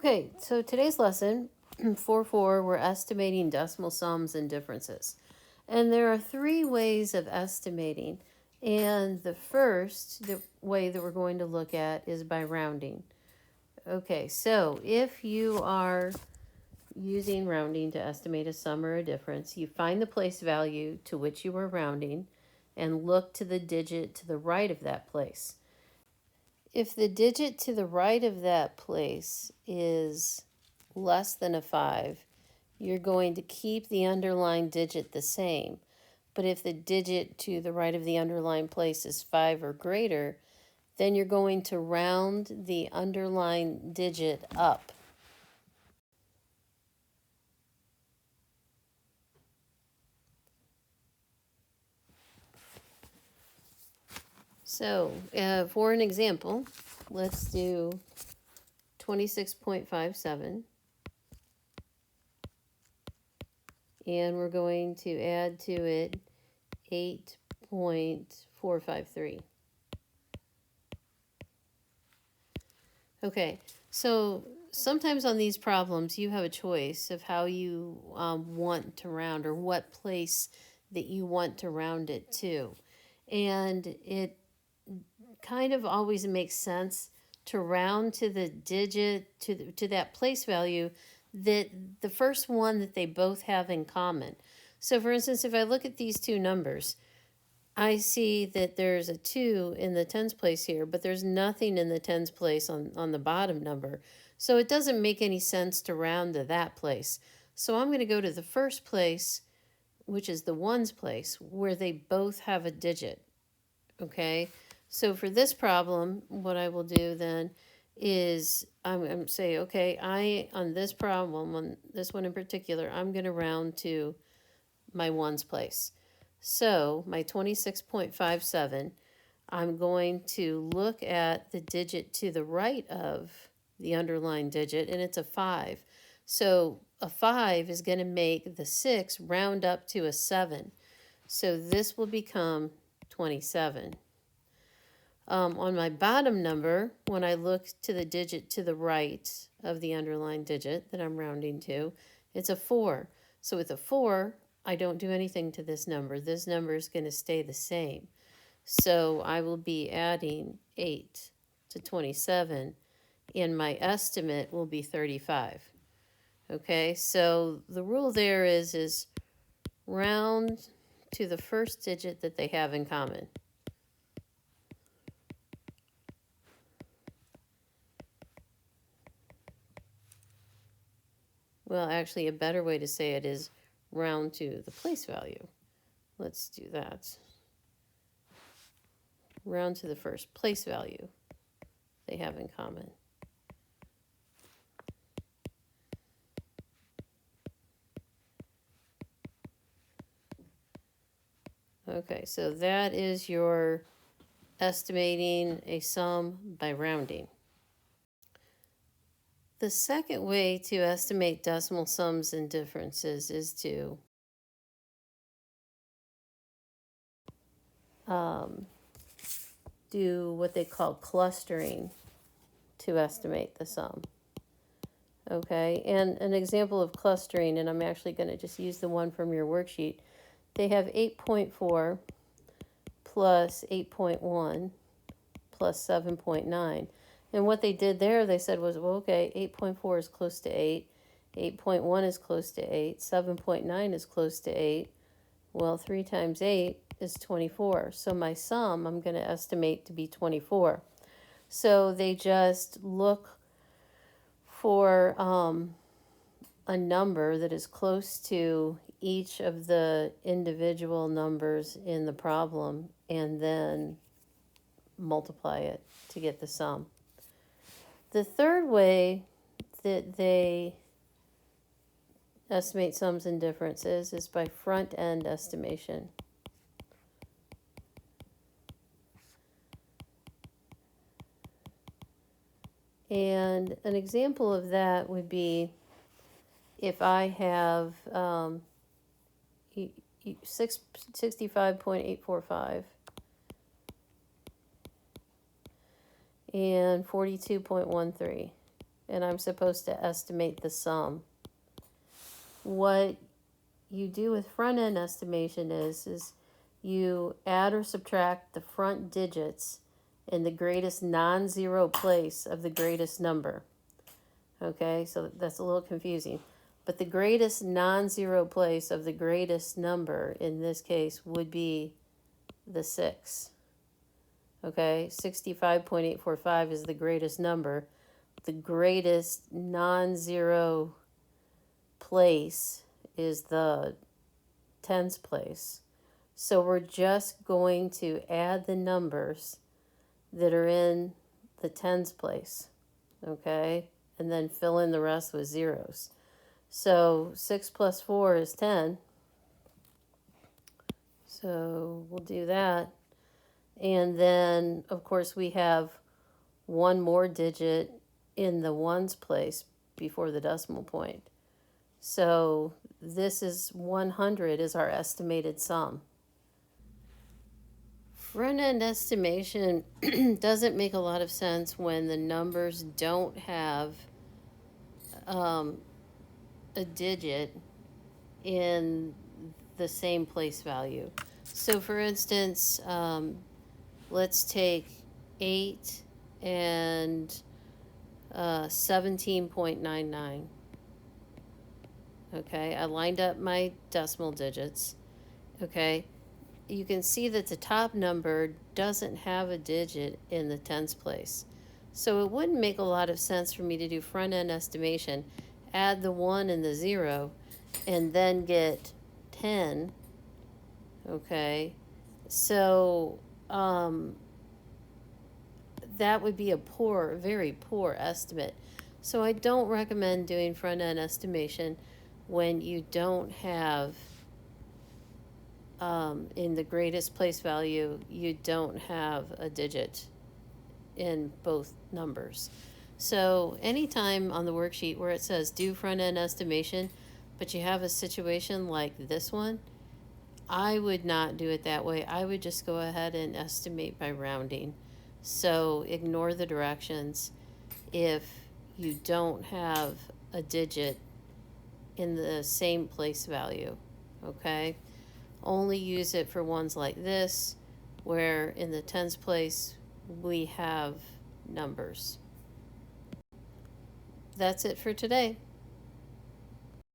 Okay, so today's lesson, 4.4, we're estimating decimal sums and differences. And there are three ways of estimating. And the way that we're going to look at is by rounding. Okay, so if you are using rounding to estimate a sum or a difference, you find the place value to which you are rounding and look to the digit to the right of that place. If the digit to the right of that place is less than a 5, you're going to keep the underlying digit the same. But if the digit to the right of the underlying place is 5 or greater, then you're going to round the underlying digit up. So for an example, let's do 26.57. And we're going to add to it 8.453. Okay, so sometimes on these problems you have a choice of how you want to round, or what place that you want to round it to. And it kind of always makes sense to round to the digit, to that place value, that the first one that they both have in common. So for instance, if I look at these two numbers, I see that there's a 2 in the tens place here, but there's nothing in the tens place on the bottom number. So it doesn't make any sense to round to that place. So I'm going to go to the first place, which is the ones place, where they both have a digit. Okay, so for this problem, what I will do then is I'm going to say, okay, on this problem, on this one in particular, I'm going to round to my ones place. So my 26.57, I'm going to look at the digit to the right of the underlying digit, and it's a 5. So a 5 is going to make the 6 round up to a 7. So this will become 27. On my bottom number, when I look to the digit to the right of the underlying digit that I'm rounding to, it's a 4. So with a 4, I don't do anything to this number. This number is going to stay the same. So I will be adding 8 to 27, and my estimate will be 35. Okay, so the rule there is round to the first digit that they have in common. Well, actually, a better way to say it is round to the place value. Let's do that. Round to the first place value they have in common. Okay, so that is your estimating a sum by rounding. The second way to estimate decimal sums and differences is to do what they call clustering to estimate the sum. Okay, and an example of clustering, and I'm actually going to just use the one from your worksheet. They have 8.4 plus 8.1 plus 7.9. And what they did there, they said was, well, okay, 8.4 is close to 8. 8.1 is close to 8. 7.9 is close to 8. Well, 3 times 8 is 24. So my sum, I'm going to estimate to be 24. So they just look for a number that is close to each of the individual numbers in the problem, and then multiply it to get the sum. The third way that they estimate sums and differences is by front-end estimation. And an example of that would be if I have 65.845 and 42.13. and I'm supposed to estimate the sum. What you do with front end estimation is you add or subtract the front digits in the greatest non-zero place of the greatest number. Okay, so that's a little confusing. But the greatest non-zero place of the greatest number in this case would be the 6. Okay, 65.845 is the greatest number. The greatest non-zero place is the tens place. So we're just going to add the numbers that are in the tens place, okay? And then fill in the rest with zeros. So 6 plus 4 is 10. So we'll do that. And then, of course, we have one more digit in the ones place before the decimal point. So this is 100 is our estimated sum. Front-end estimation doesn't make a lot of sense when the numbers don't have a digit in the same place value. So for instance, let's take 8 and 17.99. Okay, I lined up my decimal digits. Okay, you can see that the top number doesn't have a digit in the tens place. So it wouldn't make a lot of sense for me to do front end estimation, add the 1 and the 0, and then get 10. Okay, so that would be a very poor estimate. So I don't recommend doing front end estimation when you don't have in the greatest place value, you don't have a digit in both numbers. So anytime on the worksheet where it says do front end estimation, but you have a situation like this one, I would not do it that way. I would just go ahead and estimate by rounding. So ignore the directions if you don't have a digit in the same place value, okay? Only use it for ones like this, where in the tens place we have numbers. That's it for today.